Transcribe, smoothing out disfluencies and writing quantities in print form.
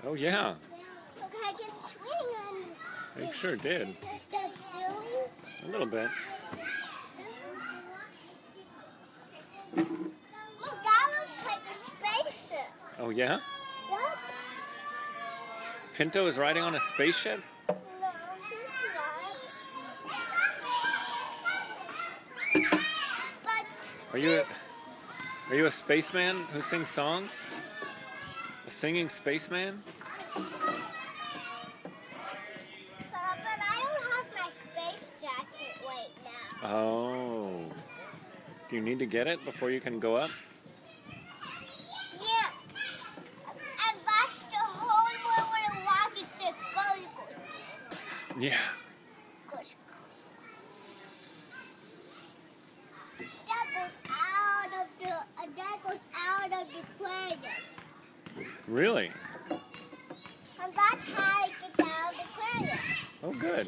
Oh, yeah. Look, I can swing on It sure did. Is that silly? A little bit. Look, that looks like a spaceship. Oh, yeah? Yep. Pinto is riding on a spaceship? No, it's not. But Are you a spaceman who sings songs? A singing spaceman? But I don't have my space jacket right now. Oh. Do you need to get it before you can go up? Yeah. And that's the whole way where the rocket ship goes. Yeah. Goes. That goes out of the aquarium. Really? And that's how I get out of the aquarium. Oh, good.